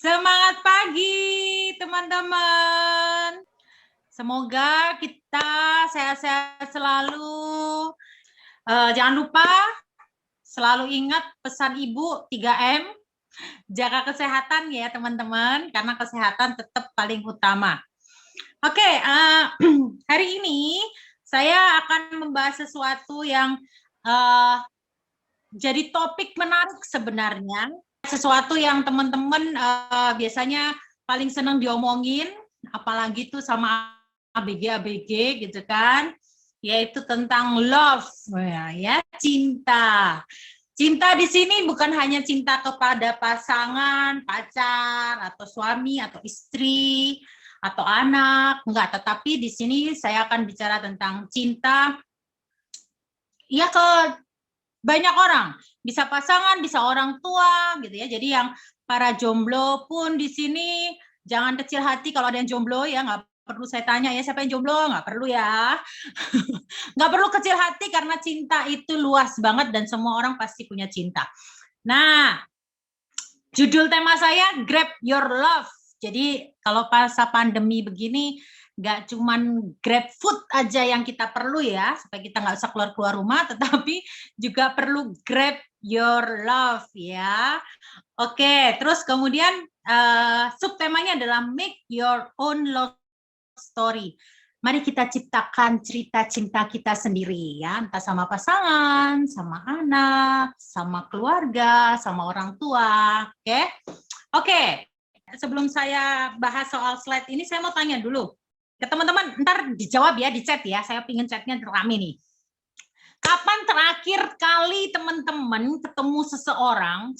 Semangat pagi, teman-teman. Semoga kita sehat-sehat selalu. Jangan lupa selalu ingat pesan Ibu 3M. Jaga kesehatan ya, teman-teman, karena kesehatan tetap paling utama. Oke, hari ini saya akan membahas sesuatu yang jadi topik menarik sebenarnya. Sesuatu yang teman-teman biasanya paling senang diomongin, apalagi tuh sama ABG gitu kan, yaitu tentang love, ya, cinta. Cinta di sini bukan hanya cinta kepada pasangan, pacar, atau suami, atau istri, atau anak, enggak. Tetapi di sini saya akan bicara tentang cinta ya ke banyak orang, bisa pasangan, bisa orang tua, gitu ya. Jadi yang para jomblo pun di sini jangan kecil hati kalau ada yang jomblo ya, nggak perlu saya tanya ya siapa yang jomblo, nggak perlu ya. Nggak perlu kecil hati karena cinta itu luas banget dan semua orang pasti punya cinta. Nah, judul tema saya Grab Your Love. Jadi kalau masa pandemi begini, nggak cuman grab food aja yang kita perlu ya, supaya kita nggak usah keluar-keluar rumah, tetapi juga perlu grab your love ya. Oke, terus kemudian subtemanya adalah make your own love story. Mari kita ciptakan cerita cinta kita sendiri ya, entah sama pasangan, sama anak, sama keluarga, sama orang tua. Oke. Sebelum saya bahas soal slide ini, saya mau tanya dulu ke teman-teman, ntar dijawab ya di chat ya, saya pingin chatnya rame nih. Kapan terakhir kali teman-teman ketemu seseorang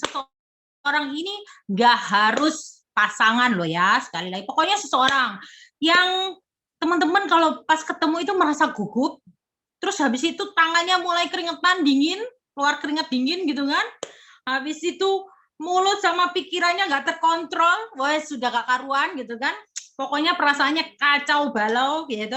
ini nggak harus pasangan loh ya, sekali lagi, pokoknya seseorang yang teman-teman kalau pas ketemu itu merasa gugup, terus habis itu tangannya mulai keringetan dingin, keluar keringat dingin gitu kan, habis itu mulut sama pikirannya nggak terkontrol, wah sudah gak karuan gitu kan, pokoknya perasaannya kacau balau gitu.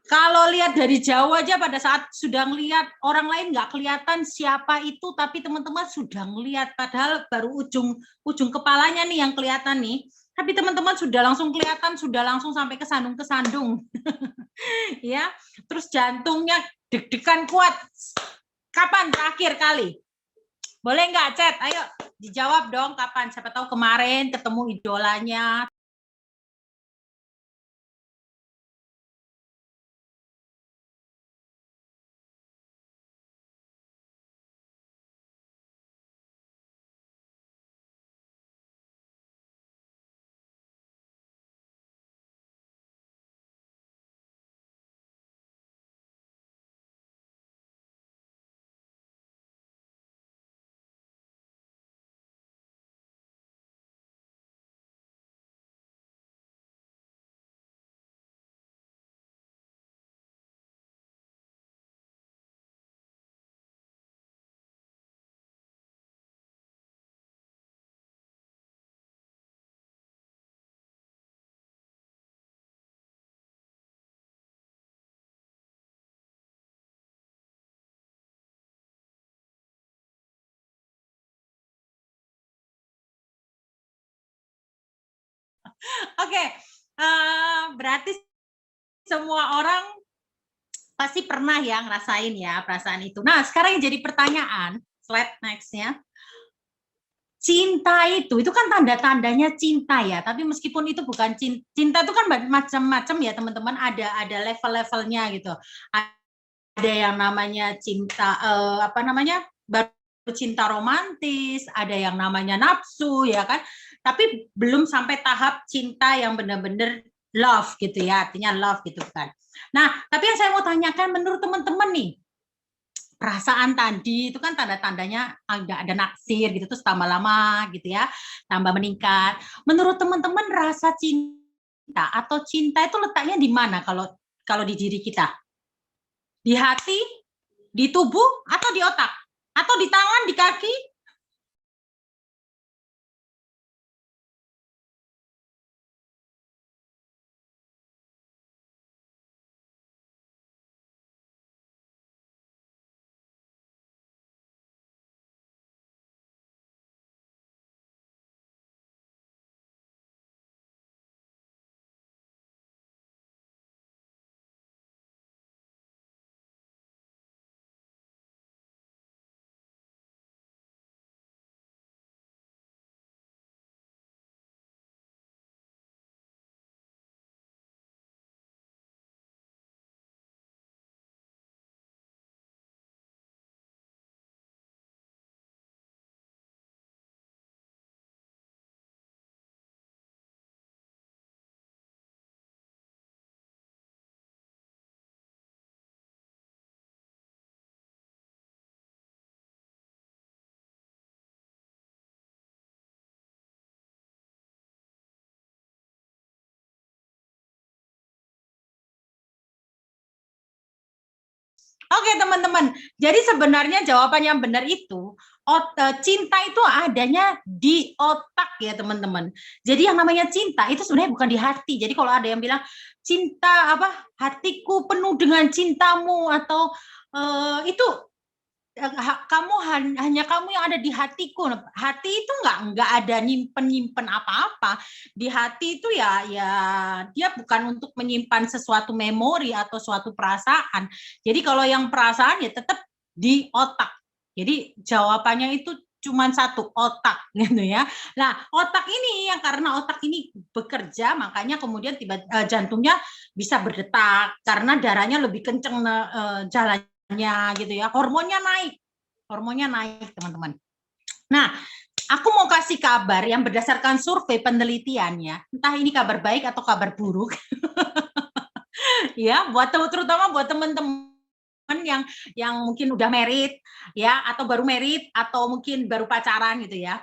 Kalau lihat dari jauh aja pada saat sudah ngelihat orang lain nggak kelihatan siapa itu, tapi teman-teman sudah ngelihat padahal baru ujung kepalanya nih yang kelihatan nih. Tapi teman-teman sudah langsung kelihatan, sudah langsung sampai kesandung-kesandung. Ya, terus jantungnya deg-degan kuat. Kapan terakhir kali? Boleh nggak chat? Ayo dijawab dong kapan. Siapa tahu kemarin ketemu idolanya. Oke, berarti semua orang pasti pernah ya ngerasain ya perasaan itu. Nah, sekarang yang jadi pertanyaan, slide next-nya. Cinta itu kan tanda-tandanya cinta ya, tapi meskipun itu bukan cinta itu kan macam-macam ya teman-teman, ada level-levelnya gitu. Ada yang namanya cinta apa namanya? Baru cinta romantis, ada yang namanya nafsu ya kan. Tapi belum sampai tahap cinta yang benar-benar love gitu ya, artinya love gitu kan. Nah, tapi yang saya mau tanyakan menurut teman-teman nih, perasaan tadi itu kan tanda-tandanya ada naksir gitu, terus tambah lama gitu ya, tambah meningkat. Menurut teman-teman rasa cinta atau cinta itu letaknya di mana kalau kalau di diri kita? Di hati, di tubuh, atau di otak? Atau di tangan, di kaki? Oke teman-teman, jadi sebenarnya jawaban yang benar itu cinta itu adanya di otak ya teman-teman. Jadi yang namanya cinta itu sebenarnya bukan di hati. Jadi kalau ada yang bilang cinta apa hatiku penuh dengan cintamu atau itu kamu hanya kamu yang ada di hatiku. Hati itu nggak ada nyimpen apa-apa. Di hati itu ya dia bukan untuk menyimpan sesuatu memori atau suatu perasaan. Jadi kalau yang perasaan ya tetap di otak. Jadi jawabannya itu cuma satu, otak gitu ya. Nah, otak ini yang karena otak ini bekerja makanya kemudian jantungnya bisa berdetak karena darahnya lebih kenceng jalannya gitu ya, hormonnya naik teman-teman. Nah, aku mau kasih kabar yang berdasarkan survei penelitiannya, entah ini kabar baik atau kabar buruk, ya, terutama buat teman-teman yang mungkin udah married, ya, atau baru married, atau mungkin baru pacaran gitu ya.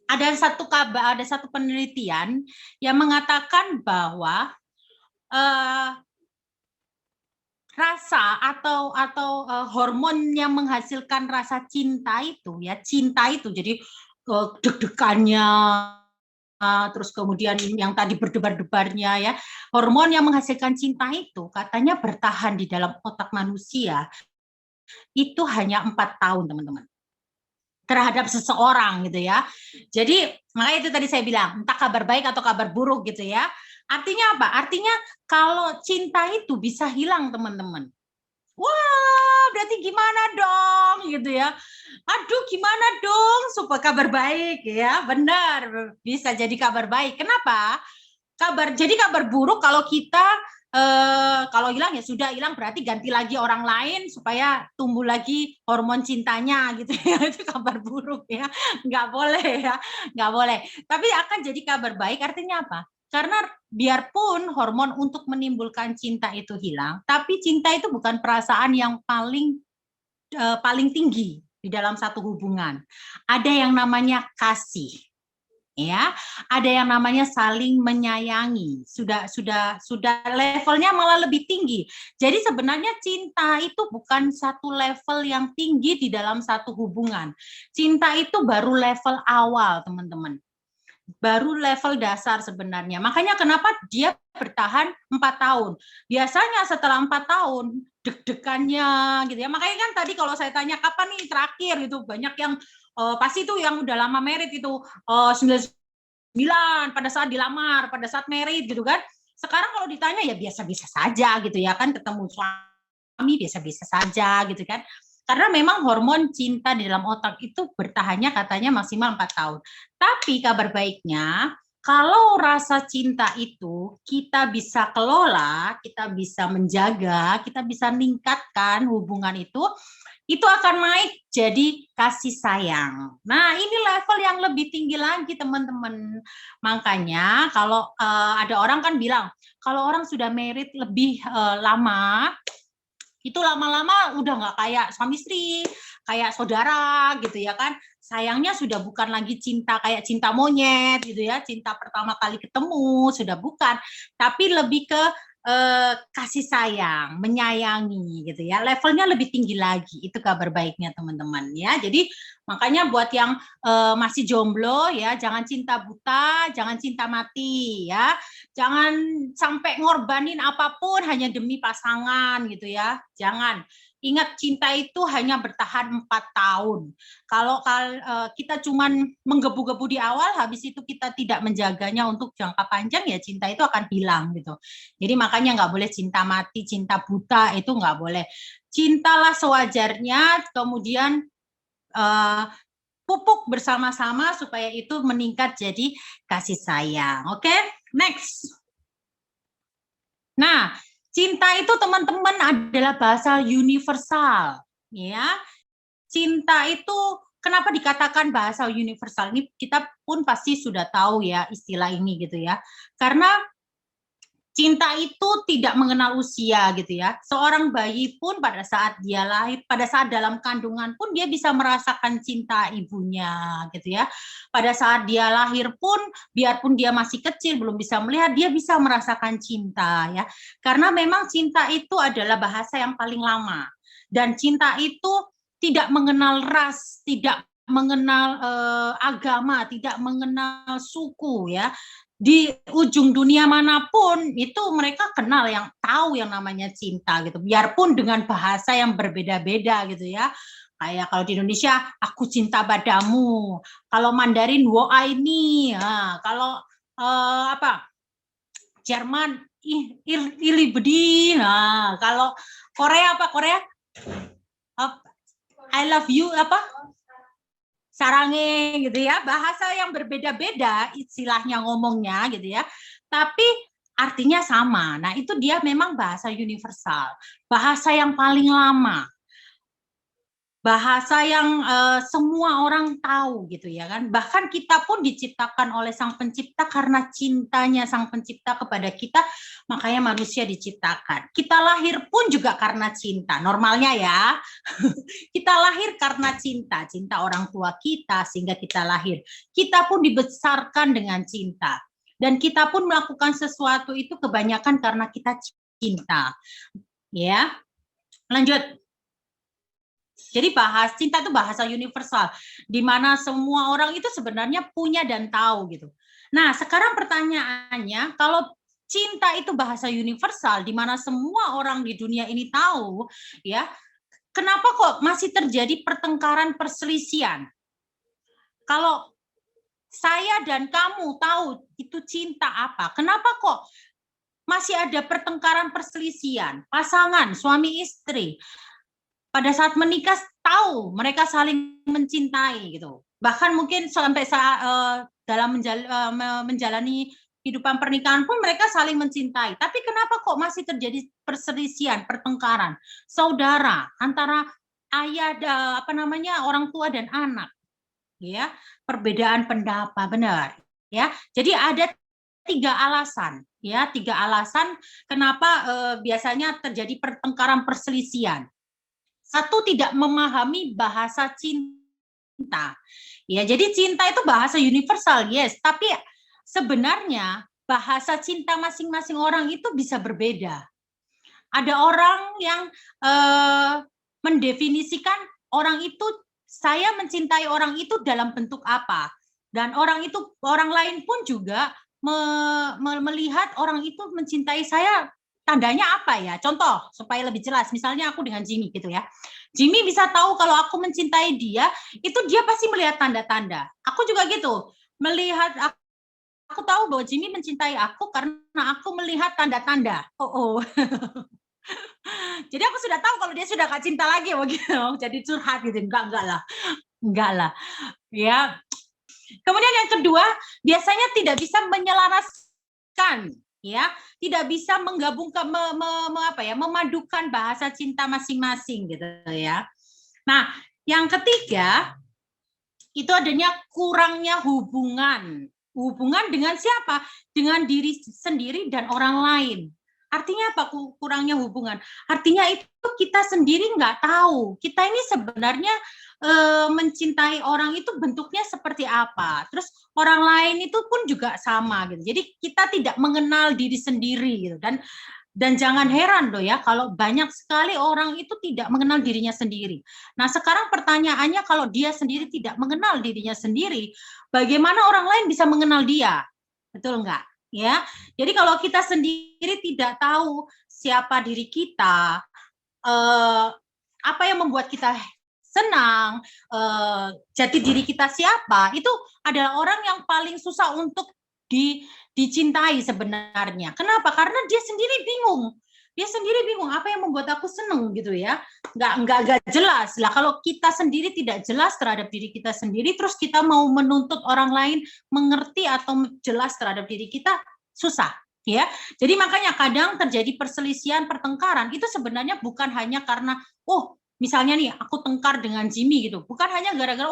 Ada satu penelitian yang mengatakan bahwa rasa atau hormon yang menghasilkan rasa cinta itu jadi deg-degannya terus kemudian yang tadi berdebar-debarnya ya, hormon yang menghasilkan cinta itu katanya bertahan di dalam otak manusia itu hanya 4 tahun teman-teman terhadap seseorang gitu ya. Jadi makanya itu tadi saya bilang entah kabar baik atau kabar buruk gitu ya. Artinya apa? Artinya kalau cinta itu bisa hilang teman-teman. Wah, berarti gimana dong gitu ya. Aduh, gimana dong supaya kabar baik ya. Benar, bisa jadi kabar baik. Kenapa? Jadi kabar buruk kalau kita kalau hilang ya sudah hilang berarti ganti lagi orang lain supaya tumbuh lagi hormon cintanya gitu ya. Itu kabar buruk ya. Nggak boleh ya. Nggak boleh. Tapi akan jadi kabar baik artinya apa? Karena biarpun hormon untuk menimbulkan cinta itu hilang, tapi cinta itu bukan perasaan yang paling tinggi di dalam satu hubungan. Ada yang namanya kasih, ya, ada yang namanya saling menyayangi. Sudah levelnya malah lebih tinggi. Jadi sebenarnya cinta itu bukan satu level yang tinggi di dalam satu hubungan. Cinta itu baru level awal, teman-teman. Baru level dasar sebenarnya. Makanya kenapa dia bertahan 4 tahun. Biasanya setelah 4 tahun deg-degannya gitu ya. Makanya kan tadi kalau saya tanya kapan nih terakhir gitu, banyak yang pasti itu yang udah lama married itu 99 pada saat dilamar, pada saat married gitu kan. Sekarang kalau ditanya ya biasa-biasa saja gitu ya kan, ketemu suami biasa-biasa saja gitu kan. Karena memang hormon cinta di dalam otak itu bertahannya katanya maksimal 4 tahun. Tapi kabar baiknya, kalau rasa cinta itu kita bisa kelola, kita bisa menjaga, kita bisa meningkatkan hubungan itu akan naik jadi kasih sayang. Nah, ini level yang lebih tinggi lagi, teman-teman. Makanya kalau ada orang kan bilang, kalau orang sudah married lebih lama, itu lama-lama udah nggak kayak suami istri, kayak saudara gitu ya kan. Sayangnya sudah bukan lagi cinta kayak cinta monyet gitu ya, cinta pertama kali ketemu, sudah bukan. Tapi lebih ke kasih sayang, menyayangi gitu ya. Levelnya lebih tinggi lagi. Itu kabar baiknya teman-teman ya. Jadi makanya buat yang masih jomblo ya, jangan cinta buta, jangan cinta mati ya. Jangan sampai ngorbanin apapun hanya demi pasangan gitu ya. Jangan. Ingat cinta itu hanya bertahan 4 tahun. Kalau kita cuman menggebu-gebu di awal, habis itu kita tidak menjaganya untuk jangka panjang, ya cinta itu akan hilang gitu. Jadi makanya nggak boleh cinta mati, cinta buta, itu nggak boleh. Cintalah sewajarnya, kemudian pupuk bersama-sama supaya itu meningkat jadi kasih sayang. Oke, next. Nah, cinta itu teman-teman adalah bahasa universal, ya. Cinta itu kenapa dikatakan bahasa universal? Ini kita pun pasti sudah tahu ya istilah ini gitu ya. Karena cinta itu tidak mengenal usia gitu ya. Seorang bayi pun pada saat dia lahir, pada saat dalam kandungan pun dia bisa merasakan cinta ibunya gitu ya. Pada saat dia lahir pun biarpun dia masih kecil belum bisa melihat, dia bisa merasakan cinta ya. Karena memang cinta itu adalah bahasa yang paling lama. Dan cinta itu tidak mengenal ras, tidak mengenal agama, tidak mengenal suku ya. Di ujung dunia manapun itu mereka kenal yang tahu yang namanya cinta gitu. Biarpun dengan bahasa yang berbeda-beda gitu ya. Kayak kalau di Indonesia aku cinta padamu. Kalau Mandarin wo ini. Nah, kalau apa? Jerman ili bedi. Nah, kalau Korea apa? Korea I love you apa? Sarange gitu ya, bahasa yang berbeda-beda istilahnya ngomongnya gitu ya, tapi artinya sama. Nah itu dia memang bahasa universal, bahasa yang paling lama, bahasa yang semua orang tahu gitu ya kan. Bahkan kita pun diciptakan oleh Sang Pencipta karena cintanya Sang Pencipta kepada kita, makanya manusia diciptakan. Kita lahir pun juga karena cinta, normalnya ya. Kita lahir karena cinta, cinta orang tua kita sehingga kita lahir. Kita pun dibesarkan dengan cinta. Dan kita pun melakukan sesuatu itu kebanyakan karena kita cinta. Ya. Lanjut. Jadi cinta itu bahasa universal, di mana semua orang itu sebenarnya punya dan tahu gitu. Nah, sekarang pertanyaannya, kalau cinta itu bahasa universal, di mana semua orang di dunia ini tahu, ya, kenapa kok masih terjadi pertengkaran perselisihan? Kalau saya dan kamu tahu itu cinta apa, kenapa kok masih ada pertengkaran perselisihan? Pasangan, suami istri, pada saat menikah tahu mereka saling mencintai gitu. Bahkan mungkin sampai dalam menjalani kehidupan pernikahan pun mereka saling mencintai. Tapi kenapa kok masih terjadi perselisihan, pertengkaran, saudara antara ayah orang tua dan anak, ya, perbedaan pendapat, benar, ya. Jadi ada tiga alasan kenapa biasanya terjadi pertengkaran perselisihan. Satu, tidak memahami bahasa cinta. Ya, jadi cinta itu bahasa universal, yes, tapi sebenarnya bahasa cinta masing-masing orang itu bisa berbeda. Ada orang yang mendefinisikan orang itu, saya mencintai orang itu dalam bentuk apa, dan orang lain pun juga melihat orang itu mencintai saya tandanya apa ya? Contoh supaya lebih jelas, misalnya aku dengan Jimmy gitu ya. Jimmy bisa tahu kalau aku mencintai dia, itu dia pasti melihat tanda-tanda. Aku juga gitu, melihat aku tahu bahwa Jimmy mencintai aku karena aku melihat tanda-tanda. Oh. Jadi aku sudah tahu kalau dia sudah gak cinta lagi begitu. Jadi curhat gitu. Enggak lah. Ya. Kemudian yang kedua, biasanya tidak bisa menyelaraskan, ya, tidak bisa menggabungkan, memadukan bahasa cinta masing-masing gitu ya. Nah, yang ketiga itu adanya kurangnya hubungan dengan siapa? Dengan diri sendiri dan orang lain. Artinya apa kurangnya hubungan? Artinya itu kita sendiri nggak tahu. Kita ini sebenarnya mencintai orang itu bentuknya seperti apa. Terus orang lain itu pun juga sama gitu. Jadi kita tidak mengenal diri sendiri gitu. Dan jangan heran loh ya kalau banyak sekali orang itu tidak mengenal dirinya sendiri. Nah, sekarang pertanyaannya kalau dia sendiri tidak mengenal dirinya sendiri, bagaimana orang lain bisa mengenal dia? Betul enggak? Ya. Jadi kalau kita sendiri tidak tahu siapa diri kita, apa yang membuat kita senang, jati diri kita siapa, itu adalah orang yang paling susah untuk dicintai sebenarnya. Kenapa? Karena dia sendiri bingung. Dia sendiri bingung apa yang membuat aku seneng gitu ya. Nggak jelas. Lah kalau kita sendiri tidak jelas terhadap diri kita sendiri, terus kita mau menuntut orang lain mengerti atau jelas terhadap diri kita, susah. Ya, jadi makanya kadang terjadi perselisihan, pertengkaran itu sebenarnya bukan hanya karena misalnya nih aku tengkar dengan Jimmy gitu, bukan hanya gara-gara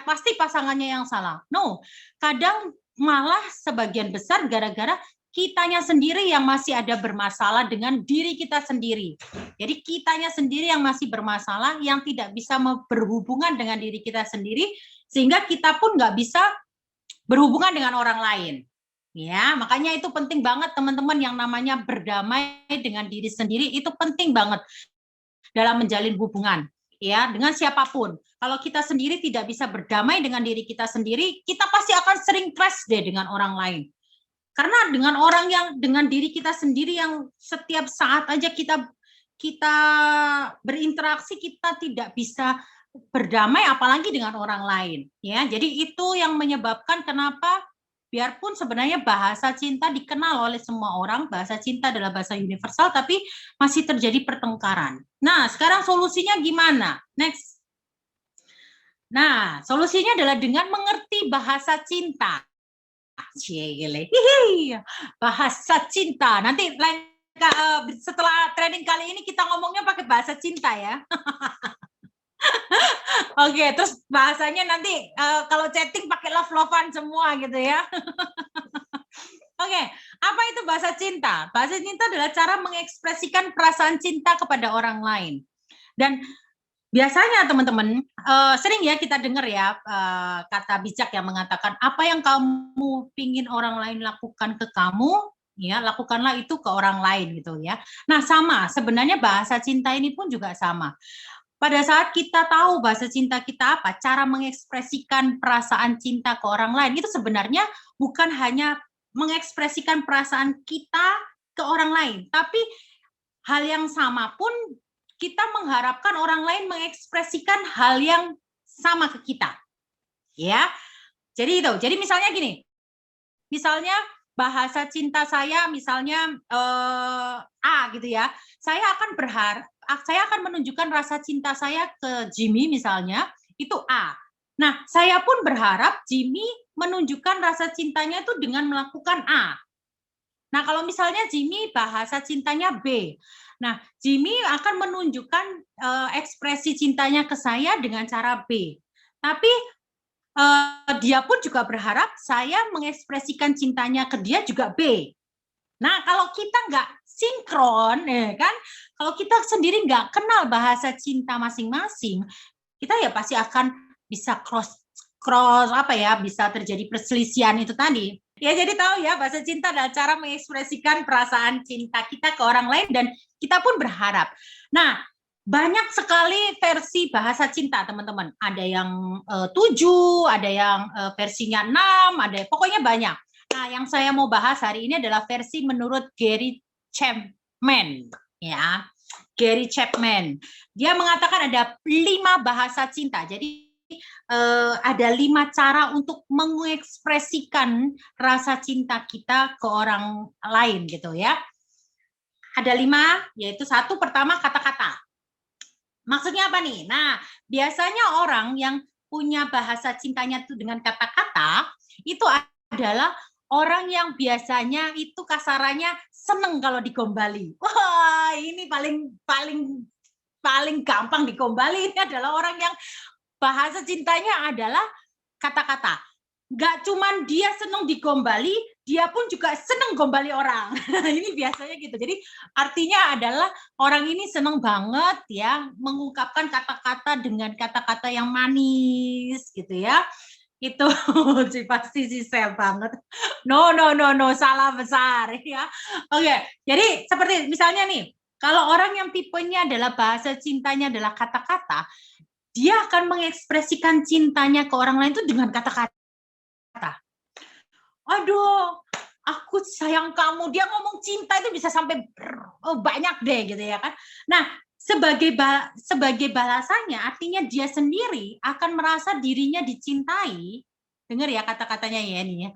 pasti pasangannya yang salah. No, kadang malah sebagian besar gara-gara kitanya sendiri yang masih ada bermasalah dengan diri kita sendiri. Jadi kitanya sendiri yang masih bermasalah, yang tidak bisa berhubungan dengan diri kita sendiri, sehingga kita pun nggak bisa berhubungan dengan orang lain. Ya, makanya itu penting banget teman-teman yang namanya berdamai dengan diri sendiri, itu penting banget. dalam menjalin hubungan, ya, dengan siapapun. Kalau kita sendiri tidak bisa berdamai dengan diri kita sendiri, kita pasti akan sering clash deh dengan orang lain. Karena dengan orang yang dengan diri kita sendiri yang setiap saat aja kita berinteraksi, kita tidak bisa berdamai apalagi dengan orang lain, ya. Jadi itu yang menyebabkan kenapa biarpun sebenarnya bahasa cinta dikenal oleh semua orang, bahasa cinta adalah bahasa universal, tapi masih terjadi pertengkaran. Nah, sekarang solusinya gimana? Next. Nah, solusinya adalah dengan mengerti bahasa cinta. Bahasa cinta. Nanti setelah training kali ini kita ngomongnya pakai bahasa cinta ya. Oke, terus bahasanya nanti kalau chatting pakai love-lovean semua gitu ya. Oke, apa itu bahasa cinta? Bahasa cinta adalah cara mengekspresikan perasaan cinta kepada orang lain. Dan biasanya teman-teman sering ya kita dengar ya kata bijak yang mengatakan apa yang kamu pingin orang lain lakukan ke kamu, ya lakukanlah itu ke orang lain gitu ya. Nah sama, sebenarnya bahasa cinta ini pun juga sama. Pada saat kita tahu bahasa cinta kita apa, cara mengekspresikan perasaan cinta ke orang lain itu sebenarnya bukan hanya mengekspresikan perasaan kita ke orang lain, tapi hal yang sama pun kita mengharapkan orang lain mengekspresikan hal yang sama ke kita. Ya. Jadi itu. Jadi misalnya gini. Misalnya bahasa cinta saya misalnya A gitu ya. Saya akan menunjukkan rasa cinta saya ke Jimmy misalnya, itu A. Nah, saya pun berharap Jimmy menunjukkan rasa cintanya itu dengan melakukan A. Nah, kalau misalnya Jimmy bahasa cintanya B. Nah, Jimmy akan menunjukkan ekspresi cintanya ke saya dengan cara B. Tapi dia pun juga berharap saya mengekspresikan cintanya ke dia juga B. Nah, kalau kita nggak sinkron, ya kan? Kalau kita sendiri nggak kenal bahasa cinta masing-masing, kita ya pasti akan bisa cross apa ya, bisa terjadi perselisihan itu tadi. Ya, jadi tahu ya, bahasa cinta adalah cara mengekspresikan perasaan cinta kita ke orang lain dan kita pun berharap. Nah, banyak sekali versi bahasa cinta, teman-teman. Ada yang 7, ada yang versinya 6, ada pokoknya banyak. Nah, yang saya mau bahas hari ini adalah versi menurut Gary Chapman, ya. Gary Chapman. Dia mengatakan ada 5 bahasa cinta. Jadi ada 5 cara untuk mengekspresikan rasa cinta kita ke orang lain gitu ya. Ada 5, yaitu satu pertama kata-kata. Maksudnya apa nih? Nah, biasanya orang yang punya bahasa cintanya itu dengan kata-kata, itu adalah orang yang biasanya itu kasarannya seneng kalau digombali. Wah, ini paling gampang digombali. Ini adalah orang yang bahasa cintanya adalah kata-kata. Gak cuman dia seneng digombali, dia pun juga seneng gombali orang. Ini biasanya gitu. Jadi artinya adalah orang ini seneng banget ya mengungkapkan kata-kata dengan kata-kata yang manis gitu ya. Itu pasti sih saya banget. No, salah besar ya. Oke, jadi seperti misalnya nih, kalau orang yang tipenya adalah bahasa cintanya adalah kata-kata, dia akan mengekspresikan cintanya ke orang lain itu dengan kata-kata. Aduh, aku sayang kamu. Dia ngomong cinta itu bisa sampai banyak deh gitu ya kan. Nah, sebagai balasannya artinya dia sendiri akan merasa dirinya dicintai. Dengar ya kata-katanya ya ini ya.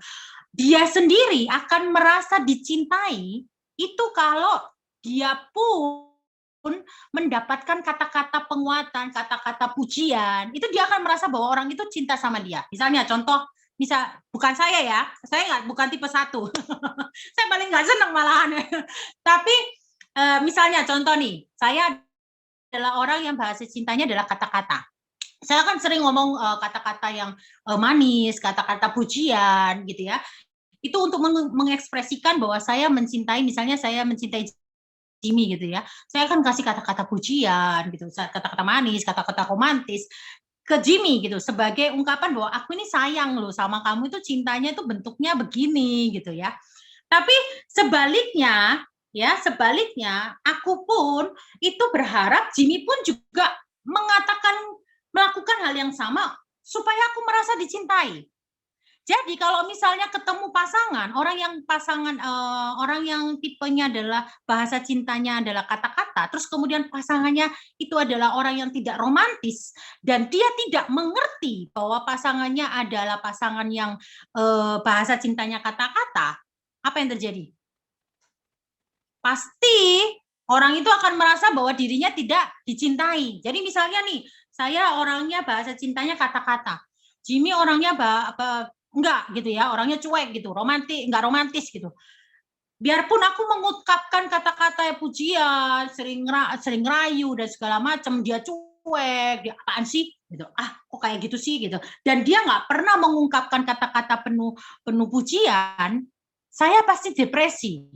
Dia sendiri akan merasa dicintai itu kalau dia pun mendapatkan kata-kata penguatan, kata-kata pujian, itu dia akan merasa bahwa orang itu cinta sama dia. Misalnya contoh, bukan saya ya, saya bukan tipe 1. Saya paling nggak senang malahan. Tapi misalnya contoh nih, saya adalah orang yang bahasa cintanya adalah kata-kata. Saya kan sering ngomong kata-kata yang manis, kata-kata pujian gitu ya. Itu untuk mengekspresikan bahwa saya mencintai, misalnya saya mencintai Jimmy gitu ya. Saya akan kasih kata-kata pujian gitu, kata-kata manis, kata-kata romantis ke Jimmy gitu sebagai ungkapan bahwa aku ini sayang loh sama kamu, itu cintanya itu bentuknya begini gitu ya. Tapi sebaliknya Ya, sebaliknya aku pun itu berharap Jimmy pun juga melakukan hal yang sama supaya aku merasa dicintai. Jadi kalau misalnya ketemu pasangan, orang yang tipenya adalah bahasa cintanya adalah kata-kata, terus kemudian pasangannya itu adalah orang yang tidak romantis dan dia tidak mengerti bahwa pasangannya adalah pasangan yang bahasa cintanya kata-kata, apa yang terjadi? Pasti orang itu akan merasa bahwa dirinya tidak dicintai. Jadi misalnya nih, saya orangnya bahasa cintanya kata-kata. Jimmy orangnya enggak gitu ya, orangnya cuek gitu, enggak romantis gitu. Biarpun aku mengungkapkan kata-kata pujian, sering rayu dan segala macam, dia cuek, dia apaan sih gitu. Kok kayak gitu sih gitu. Dan dia nggak pernah mengungkapkan kata-kata penuh pujian, saya pasti depresi.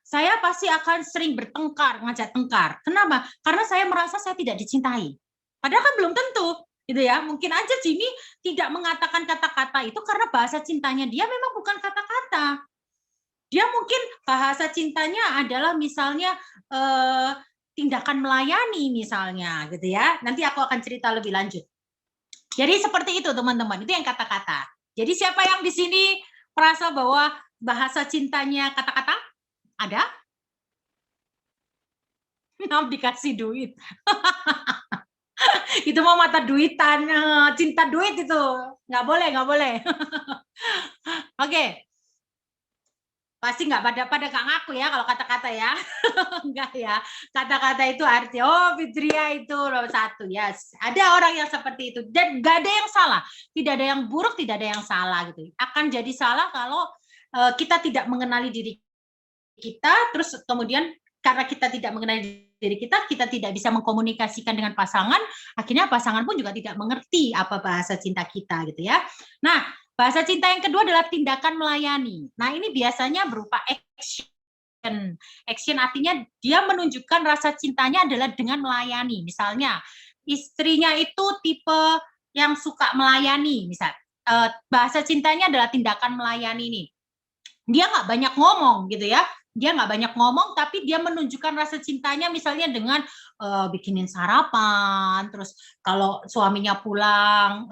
Saya pasti akan sering bertengkar, ngajak tengkar. Kenapa? Karena saya merasa saya tidak dicintai. Padahal kan belum tentu, gitu ya. Mungkin aja Jimmy tidak mengatakan kata-kata itu karena bahasa cintanya dia memang bukan kata-kata. Dia mungkin bahasa cintanya adalah misalnya tindakan melayani misalnya, gitu ya. Nanti aku akan cerita lebih lanjut. Jadi seperti itu teman-teman, itu yang kata-kata. Jadi siapa yang di sini merasa bahwa bahasa cintanya kata-kata? Ada? Dikasih duit. Itu mau mata duitan, cinta duit itu. Nggak boleh, nggak boleh. Oke. Pasti nggak pada nggak ngaku ya kalau kata-kata ya. Enggak ya. Kata-kata itu arti, Fitria itu nomor satu. Yes. Ada orang yang seperti itu. Dan nggak ada yang salah. Tidak ada yang buruk, tidak ada yang salah gitu. Akan jadi salah kalau kita tidak mengenali diri kita, terus kemudian karena kita tidak mengenali diri kita tidak bisa mengkomunikasikan dengan pasangan, akhirnya pasangan pun juga tidak mengerti apa bahasa cinta kita gitu ya. Nah, bahasa cinta yang kedua adalah tindakan melayani. Nah, ini biasanya berupa action. Action artinya dia menunjukkan rasa cintanya adalah dengan melayani. Misalnya, istrinya itu tipe yang suka melayani, misal. Bahasa cintanya adalah tindakan melayani nih. Dia nggak banyak ngomong gitu ya, dia nggak banyak ngomong tapi dia menunjukkan rasa cintanya misalnya dengan bikinin sarapan, terus kalau suaminya pulang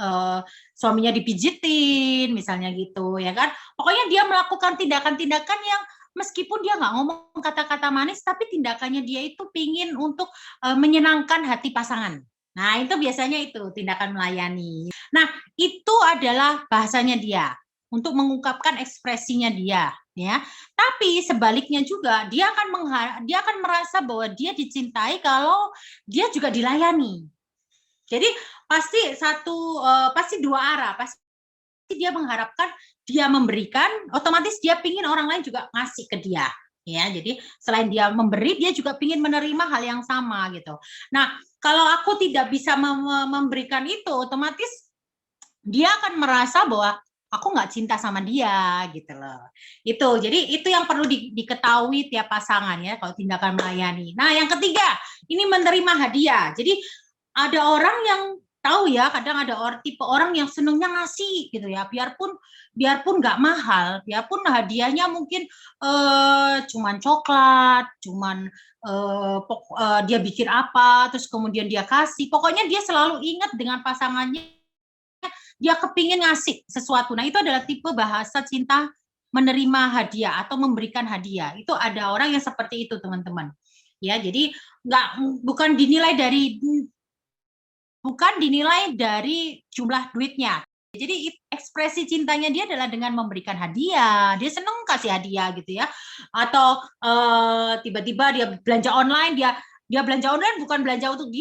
suaminya dipijitin misalnya gitu ya kan. Pokoknya dia melakukan tindakan-tindakan yang meskipun dia nggak ngomong kata-kata manis tapi tindakannya dia itu pingin untuk menyenangkan hati pasangan. Nah, itu biasanya itu tindakan melayani. Nah, itu adalah bahasanya dia untuk mengungkapkan ekspresinya dia, ya. Tapi sebaliknya juga dia akan merasa bahwa dia dicintai kalau dia juga dilayani. Jadi pasti dua arah. Pasti dia mengharapkan dia memberikan, otomatis dia pingin orang lain juga ngasih ke dia. Ya, jadi selain dia memberi, dia juga pingin menerima hal yang sama gitu. Nah, kalau aku tidak bisa memberikan itu, otomatis dia akan merasa bahwa aku nggak cinta sama dia gitu loh. Jadi itu yang perlu diketahui tiap pasangan ya kalau tindakan melayani. Nah, yang ketiga, ini menerima hadiah. Jadi ada orang yang tahu ya, kadang ada tipe orang yang senangnya ngasih gitu ya, biarpun nggak mahal, biarpun hadiahnya mungkin cuman coklat, cuman dia bikin apa, terus kemudian dia kasih. Pokoknya dia selalu ingat dengan pasangannya, dia kepingin ngasih sesuatu. Nah, itu adalah tipe bahasa cinta menerima hadiah atau memberikan hadiah. Itu ada orang yang seperti itu, teman-teman. Ya, jadi bukan dinilai dari jumlah duitnya. Jadi ekspresi cintanya dia adalah dengan memberikan hadiah. Dia seneng kasih hadiah gitu ya. Atau tiba-tiba dia belanja online, dia belanja online bukan belanja untuk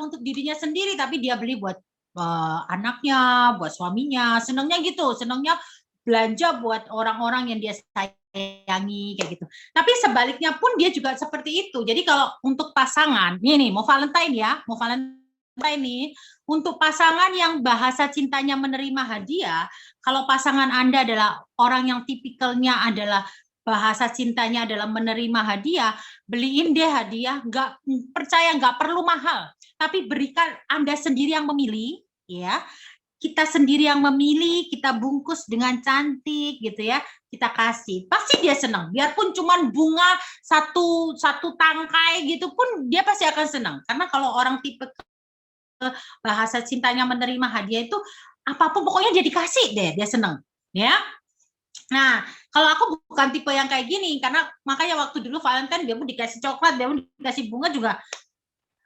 untuk dirinya sendiri, tapi dia beli buat anaknya, buat suaminya, senangnya gitu, senangnya belanja buat orang-orang yang dia sayangi kayak gitu. Tapi sebaliknya pun dia juga seperti itu. Jadi kalau untuk pasangan, ini mau Valentine ya, mau Valentine nih, untuk pasangan yang bahasa cintanya menerima hadiah, kalau pasangan Anda adalah orang yang tipikalnya adalah bahasa cintanya adalah menerima hadiah, beliin deh hadiah, nggak perlu mahal, tapi berikan Anda sendiri yang memilih, ya. kita sendiri yang memilih, kita bungkus dengan cantik gitu ya, kita kasih, pasti dia senang. Biarpun cuman bunga satu tangkai gitu pun dia pasti akan senang. Karena kalau orang tipe bahasa cintanya menerima hadiah itu apapun pokoknya dia dikasih deh, dia senang, ya. Nah, kalau aku bukan tipe yang kayak gini, karena makanya waktu dulu Valentine dia pun dikasih coklat, dia pun dikasih bunga juga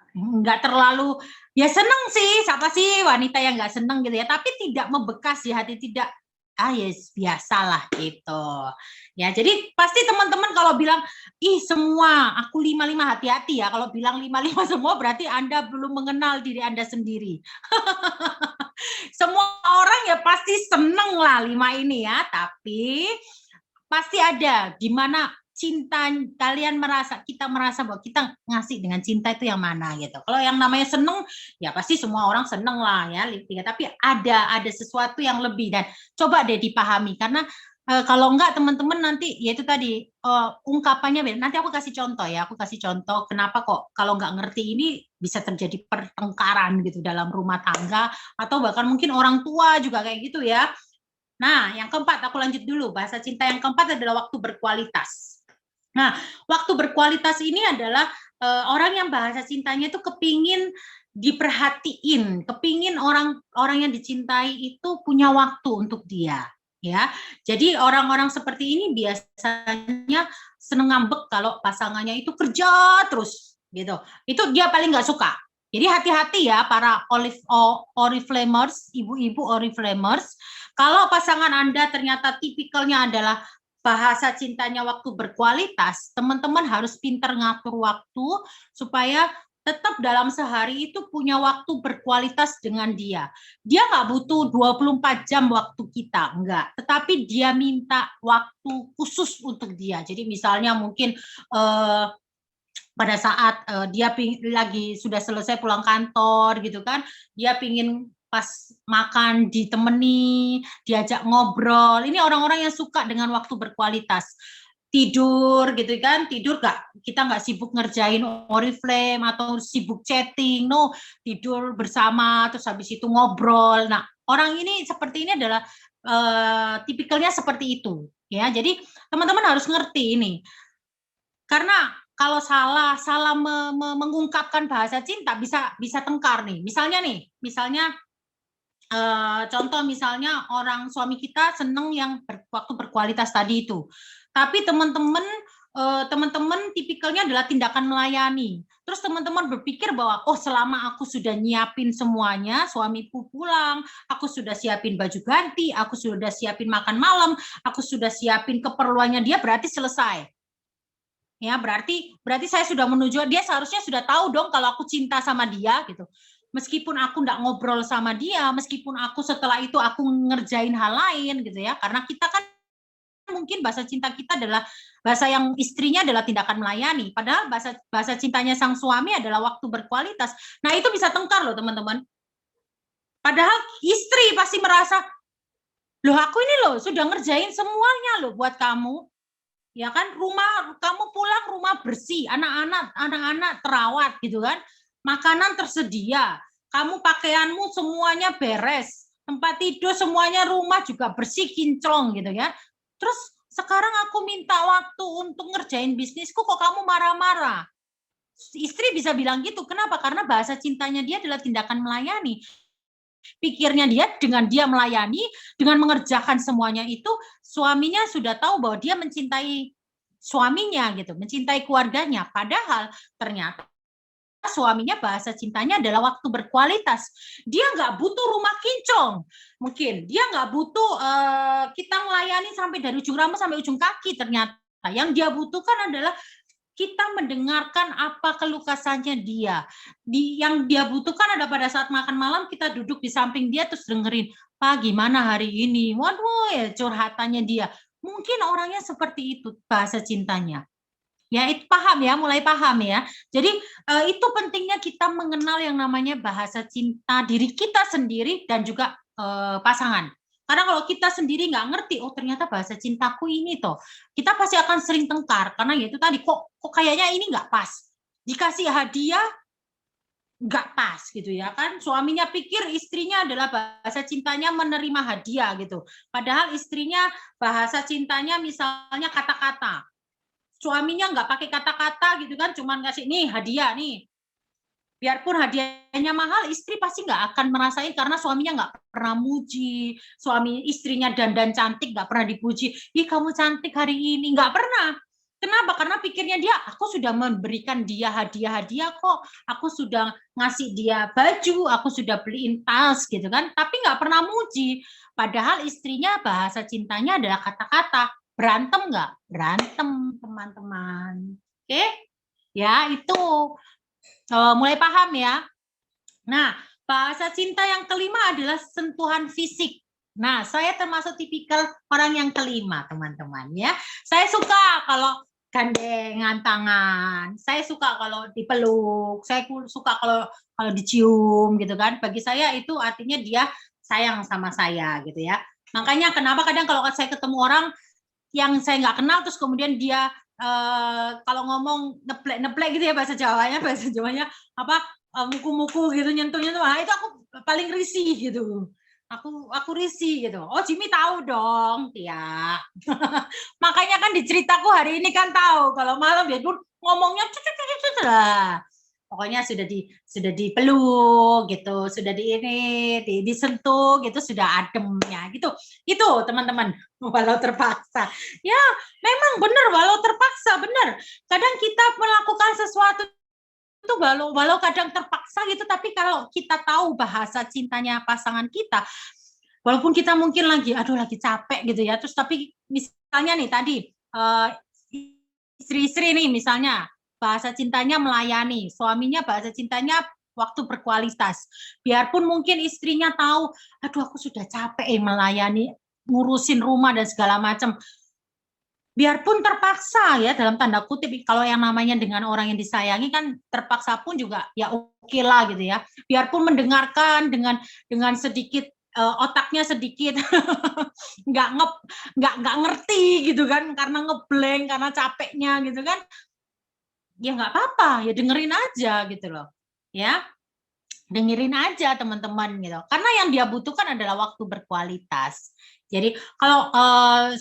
nggak terlalu, ya seneng sih, siapa sih wanita yang nggak seneng gitu ya, tapi tidak membekas di hati, tidak, yes, biasalah gitu. Ya, jadi pasti teman-teman kalau bilang, ih semua, aku 55, hati-hati ya, kalau bilang 55 semua berarti Anda belum mengenal diri Anda sendiri. Semua orang ya pasti seneng lah 5 ini ya, tapi pasti ada gimana cinta kalian merasa, kita merasa bahwa kita ngasih dengan cinta itu yang mana gitu. Kalau yang namanya seneng, ya pasti semua orang seneng lah ya, tapi ada sesuatu yang lebih, dan coba deh dipahami, karena kalau enggak teman-teman nanti ya itu tadi ungkapannya beda. Nanti aku kasih contoh ya, aku kasih contoh kenapa kok kalau nggak ngerti ini bisa terjadi pertengkaran gitu dalam rumah tangga, atau bahkan mungkin orang tua juga kayak gitu ya. Nah, yang keempat, aku lanjut dulu. Bahasa cinta yang keempat adalah waktu berkualitas. Nah, waktu berkualitas ini adalah orang yang bahasa cintanya itu kepingin diperhatiin, kepingin orang yang dicintai itu punya waktu untuk dia. Ya, jadi orang-orang seperti ini biasanya seneng ngambek kalau pasangannya itu kerja terus, gitu. Itu dia paling nggak suka. Jadi hati-hati ya para oriflamers, ibu-ibu oriflamers. Kalau pasangan Anda ternyata tipikalnya adalah bahasa cintanya waktu berkualitas, teman-teman harus pintar ngatur waktu supaya tetap dalam sehari itu punya waktu berkualitas dengan dia. Dia nggak butuh 24 jam waktu kita, enggak. Tetapi dia minta waktu khusus untuk dia. Jadi misalnya mungkin pada saat dia lagi sudah selesai pulang kantor gitu kan, dia pingin pas makan ditemani, diajak ngobrol. Ini orang-orang yang suka dengan waktu berkualitas. Tidur gitu kan, tidur kita nggak sibuk ngerjain Oriflame atau sibuk chatting, no, tidur bersama terus habis itu ngobrol. Nah, orang ini seperti ini adalah tipikalnya seperti itu ya. Jadi teman-teman harus ngerti ini. Karena kalau salah mengungkapkan bahasa cinta bisa tengkar nih. Misalnya contoh misalnya orang suami kita seneng yang waktu berkualitas tadi itu. Tapi teman-teman tipikalnya adalah tindakan melayani. Terus teman-teman berpikir bahwa selama aku sudah nyiapin semuanya, suamiku pulang, aku sudah siapin baju ganti, aku sudah siapin makan malam, aku sudah siapin keperluannya dia, berarti selesai. Ya, berarti saya sudah menuju, dia seharusnya sudah tahu dong kalau aku cinta sama dia gitu. Meskipun aku nggak ngobrol sama dia, meskipun aku setelah itu aku ngerjain hal lain gitu ya, karena kita kan mungkin bahasa cinta kita adalah bahasa yang istrinya adalah tindakan melayani, padahal bahasa cintanya sang suami adalah waktu berkualitas. Nah, itu bisa tengkar loh teman-teman. Padahal istri pasti merasa, loh aku ini loh sudah ngerjain semuanya loh buat kamu. Ya kan, rumah kamu pulang rumah bersih, anak-anak terawat gitu kan, makanan tersedia, kamu pakaianmu semuanya beres, tempat tidur semuanya, rumah juga bersih kinclong gitu ya. Terus sekarang aku minta waktu untuk ngerjain bisnisku, kok kamu marah-marah? Istri bisa bilang gitu, kenapa? Karena bahasa cintanya dia adalah tindakan melayani. Pikirnya dia dengan dia melayani, dengan mengerjakan semuanya itu, suaminya sudah tahu bahwa dia mencintai suaminya gitu, mencintai keluarganya. Padahal ternyata suaminya bahasa cintanya adalah waktu berkualitas. Dia nggak butuh rumah kinclong, mungkin dia nggak butuh kita melayani sampai dari ujung rambut sampai ujung kaki. Ternyata yang dia butuhkan adalah kita mendengarkan apa keluh kesahnya dia. Yang dia butuhkan ada pada saat makan malam, kita duduk di samping dia terus dengerin, Pak gimana hari ini? Waduh ya curhatannya dia. Mungkin orangnya seperti itu bahasa cintanya. Ya itu paham ya, mulai paham ya. Jadi itu pentingnya kita mengenal yang namanya bahasa cinta diri kita sendiri dan juga pasangan. Karena kalau kita sendiri nggak ngerti, ternyata bahasa cintaku ini toh, kita pasti akan sering tengkar. Karena ya itu tadi, kok kayaknya ini nggak pas. Dikasih hadiah, nggak pas gitu ya kan. Suaminya pikir istrinya adalah bahasa cintanya menerima hadiah gitu. Padahal istrinya bahasa cintanya misalnya kata-kata. Suaminya nggak pakai kata-kata gitu kan, cuman ngasih nih hadiah nih. Biarpun hadiahnya mahal, istri pasti nggak akan merasain karena suaminya nggak pernah muji. Suami istrinya dandan cantik nggak pernah dipuji. Ih kamu cantik hari ini, nggak pernah. Kenapa? Karena pikirnya dia, aku sudah memberikan dia hadiah-hadiah kok. Aku sudah ngasih dia baju, aku sudah beliin tas gitu kan. Tapi nggak pernah muji. Padahal istrinya bahasa cintanya adalah kata-kata. Berantem nggak? Berantem, teman-teman. Oke? Ya, itu. Mulai paham ya? Nah, bahasa cinta yang kelima adalah sentuhan fisik. Nah, saya termasuk tipikal orang yang kelima, teman-teman ya. Saya suka kalau gandengan tangan, saya suka kalau dipeluk, saya suka kalau dicium gitu kan. Bagi saya itu artinya dia sayang sama saya gitu ya. Makanya kenapa kadang kalau saya ketemu orang yang saya nggak kenal terus kemudian dia kalau ngomong neplek gitu ya bahasa Jawanya apa muku-muku gitu nyentuh-nyentuh, nah itu aku paling risih gitu. Aku risih gitu. Oh, Jimmy tahu dong, ya. Makanya kan di ceritaku hari ini kan tahu kalau malam dia pun ngomongnya lah. Pokoknya sudah dipeluk gitu, sudah disentuh gitu, sudah ademnya gitu. Itu teman-teman, walau terpaksa. Ya, memang benar walau terpaksa, benar. Kadang kita melakukan sesuatu itu walau kadang terpaksa gitu, tapi kalau kita tahu bahasa cintanya pasangan kita, walaupun kita mungkin lagi capek gitu ya, terus tapi misalnya nih tadi istri-istri nih misalnya bahasa cintanya melayani, suaminya bahasa cintanya waktu berkualitas. Biarpun mungkin istrinya tahu, aduh aku sudah capek melayani, ngurusin rumah dan segala macam. Biarpun terpaksa ya dalam tanda kutip, kalau yang namanya dengan orang yang disayangi kan terpaksa pun juga ya oke lah gitu ya. Biarpun mendengarkan dengan sedikit otaknya sedikit nggak ngerti gitu kan karena ngeblank karena capeknya gitu kan, ya nggak apa-apa ya dengerin aja gitu loh ya, dengerin aja teman-teman gitu karena yang dia butuhkan adalah waktu berkualitas. Jadi kalau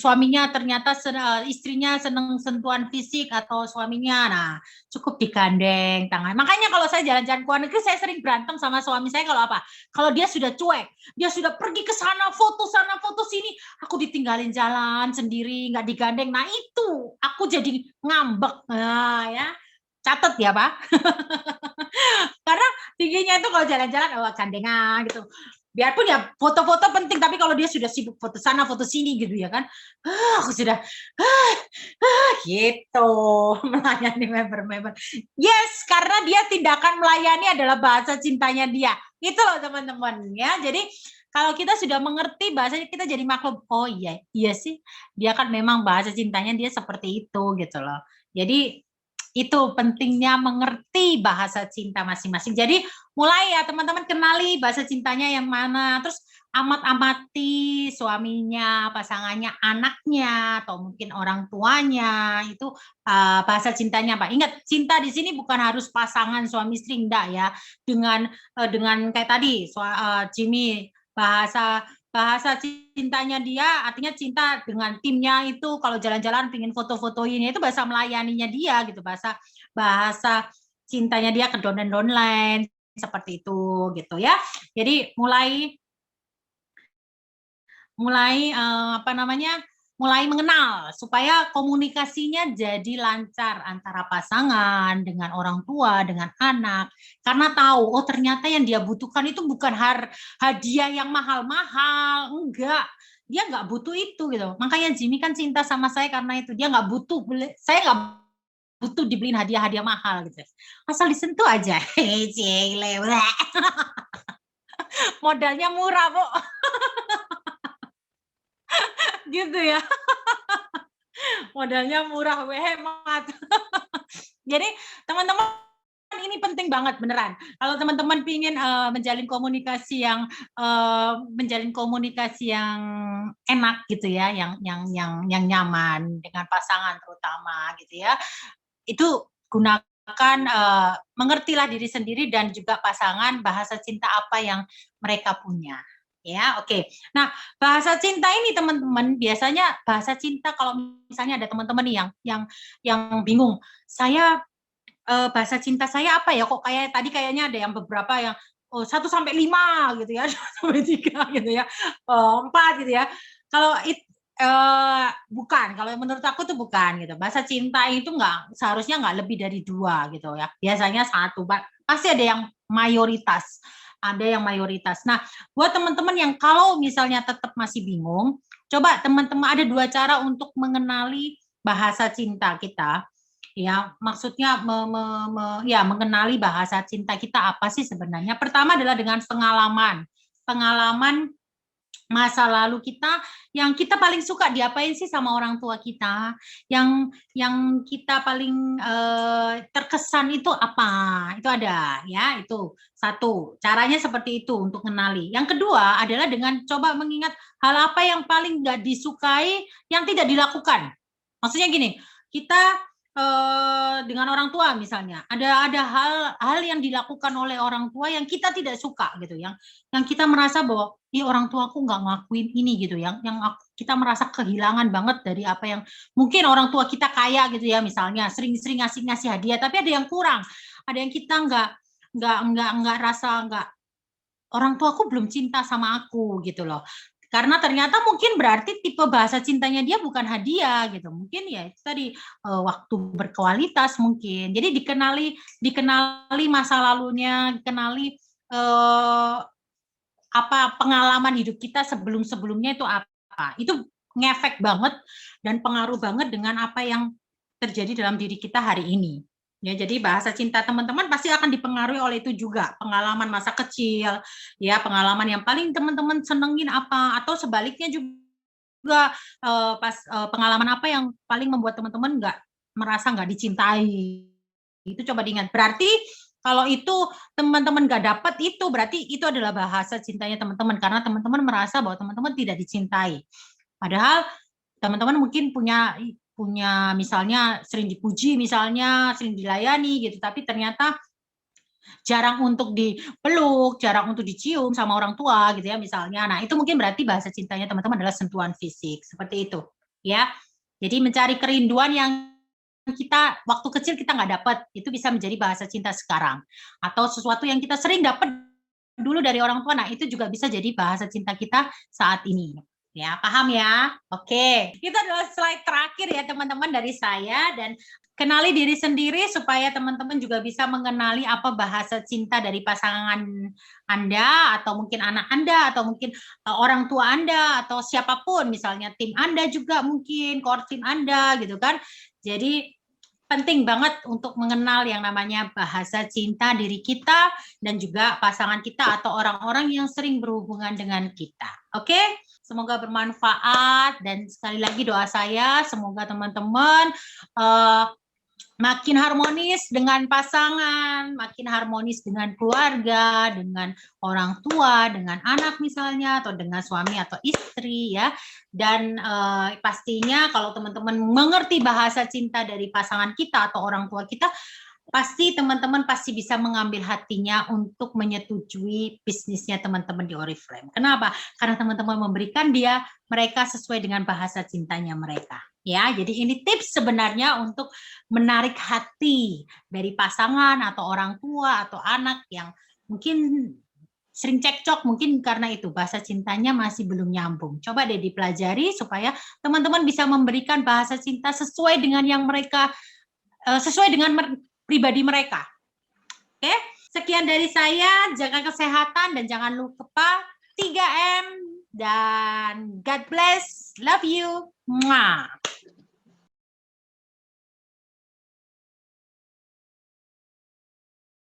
suaminya ternyata istrinya seneng sentuhan fisik atau suaminya, nah cukup digandeng tangan. Makanya kalau saya jalan-jalan ke luar negeri saya sering berantem sama suami saya kalau apa? Kalau dia sudah cuek, dia sudah pergi ke sana foto sini, aku ditinggalin jalan sendiri nggak digandeng. Nah itu aku jadi ngambek. Nah ya catat ya Pak. Karena tingginya itu kalau jalan-jalan gandengan gitu. Biarpun ya foto-foto penting, tapi kalau dia sudah sibuk foto sana foto sini gitu ya kan, aku sudah gitu melayani member-member. Yes, karena dia tindakan melayani adalah bahasa cintanya dia. Itu loh teman-teman ya. Jadi kalau kita sudah mengerti bahasanya kita jadi maklum. Oh iya, iya sih. Dia kan memang bahasa cintanya dia seperti itu gitu loh. Jadi itu pentingnya mengerti bahasa cinta masing-masing. Jadi mulai ya teman-teman kenali bahasa cintanya yang mana, terus amat-amati suaminya, pasangannya, anaknya, atau mungkin orang tuanya itu bahasa cintanya apa. Ingat cinta di sini bukan harus pasangan suami istri, enggak ya. Dengan kayak tadi Jimmy bahasa bahasa cintanya dia artinya cinta dengan timnya itu kalau jalan-jalan pingin foto-fotoin itu bahasa melayaninya dia gitu, bahasa bahasa cintanya dia ke downline seperti itu gitu ya. Jadi mulai mulai apa namanya mulai mengenal supaya komunikasinya jadi lancar antara pasangan dengan orang tua dengan anak karena tahu oh ternyata yang dia butuhkan itu bukan hadiah yang mahal-mahal, enggak, dia nggak butuh itu gitu. Makanya Jimmy kan cinta sama saya karena itu, dia nggak butuh, saya nggak butuh dibeliin hadiah-hadiah mahal gitu, asal disentuh aja. Modalnya murah Bu. Gitu ya. Modalnya murah, hemat. Jadi teman-teman ini penting banget beneran. Kalau teman-teman pingin menjalin komunikasi yang enak gitu ya, yang nyaman dengan pasangan terutama gitu ya. Itu gunakan mengertilah diri sendiri dan juga pasangan bahasa cinta apa yang mereka punya. Ya, oke. Nah, bahasa cinta ini teman-teman, biasanya bahasa cinta kalau misalnya ada teman-teman nih yang bingung, saya bahasa cinta saya apa ya? Kok kayak tadi kayaknya ada yang beberapa yang 1 sampai 5 gitu ya, 1 sampai 3 gitu ya, 4 gitu ya. Kalau bukan, kalau menurut aku tuh bukan gitu. Bahasa cinta itu seharusnya nggak lebih dari 2 gitu ya. Biasanya 1, pasti ada yang mayoritas. Ada yang mayoritas. Nah, buat teman-teman yang kalau misalnya tetap masih bingung, coba teman-teman ada 2 cara untuk mengenali bahasa cinta kita. Ya, maksudnya mengenali bahasa cinta kita apa sih sebenarnya. Pertama adalah dengan pengalaman. Pengalaman masa lalu kita yang kita paling suka diapain sih sama orang tua kita, yang kita paling terkesan itu apa, itu ada ya, itu satu caranya seperti itu untuk mengenali. Yang kedua adalah dengan coba mengingat hal apa yang paling nggak disukai yang tidak dilakukan. Maksudnya gini, kita dengan orang tua misalnya ada hal yang dilakukan oleh orang tua yang kita tidak suka gitu, yang kita merasa bahwa orang tuaku nggak ngelakuin ini gitu, yang kita merasa kehilangan banget dari apa yang mungkin orang tua kita kaya gitu ya, misalnya sering-sering ngasih hadiah tapi ada yang kurang, ada yang kita nggak rasa, orang tuaku belum cinta sama aku gitu loh. Karena ternyata mungkin berarti tipe bahasa cintanya dia bukan hadiah gitu. Mungkin ya itu tadi waktu berkualitas mungkin. Jadi dikenali masa lalunya, dikenali apa pengalaman hidup kita sebelum-sebelumnya itu apa. Itu ngefek banget dan pengaruh banget dengan apa yang terjadi dalam diri kita hari ini. Ya, jadi bahasa cinta teman-teman pasti akan dipengaruhi oleh itu juga, pengalaman masa kecil, ya pengalaman yang paling teman-teman senengin apa, atau sebaliknya juga pengalaman apa yang paling membuat teman-teman merasa nggak dicintai. Itu coba diingat. Berarti kalau itu teman-teman nggak dapat itu, berarti itu adalah bahasa cintanya teman-teman, karena teman-teman merasa bahwa teman-teman tidak dicintai. Padahal teman-teman mungkin punya misalnya sering dipuji, misalnya sering dilayani gitu, tapi ternyata jarang untuk dipeluk, jarang untuk dicium sama orang tua gitu ya misalnya. Nah, itu mungkin berarti bahasa cintanya teman-teman adalah sentuhan fisik, seperti itu ya. Jadi mencari kerinduan yang kita waktu kecil kita nggak dapat, itu bisa menjadi bahasa cinta sekarang. Atau sesuatu yang kita sering dapat dulu dari orang tua, nah itu juga bisa jadi bahasa cinta kita saat ini. Ya, paham ya? Oke, itu adalah slide terakhir ya teman-teman dari saya, dan kenali diri sendiri supaya teman-teman juga bisa mengenali apa bahasa cinta dari pasangan Anda, atau mungkin anak Anda, atau mungkin orang tua Anda, atau siapapun, misalnya tim Anda juga mungkin, core tim Anda gitu kan. Jadi penting banget untuk mengenal yang namanya bahasa cinta diri kita dan juga pasangan kita atau orang-orang yang sering berhubungan dengan kita. Oke? Semoga bermanfaat, dan sekali lagi doa saya semoga teman-teman makin harmonis dengan pasangan, makin harmonis dengan keluarga, dengan orang tua, dengan anak misalnya, atau dengan suami atau istri ya. Dan pastinya kalau teman-teman mengerti bahasa cinta dari pasangan kita atau orang tua kita, pasti teman-teman pasti bisa mengambil hatinya untuk menyetujui bisnisnya teman-teman di Oriflame. Kenapa? Karena teman-teman memberikan mereka sesuai dengan bahasa cintanya mereka. Ya, jadi ini tips sebenarnya untuk menarik hati dari pasangan atau orang tua atau anak yang mungkin sering cekcok, mungkin karena itu bahasa cintanya masih belum nyambung. Coba deh dipelajari supaya teman-teman bisa memberikan bahasa cinta sesuai dengan yang mereka sesuai dengan pribadi mereka. Oke, sekian dari saya. Jaga kesehatan dan jangan lupa 3M, dan God bless. Love you. Mwah.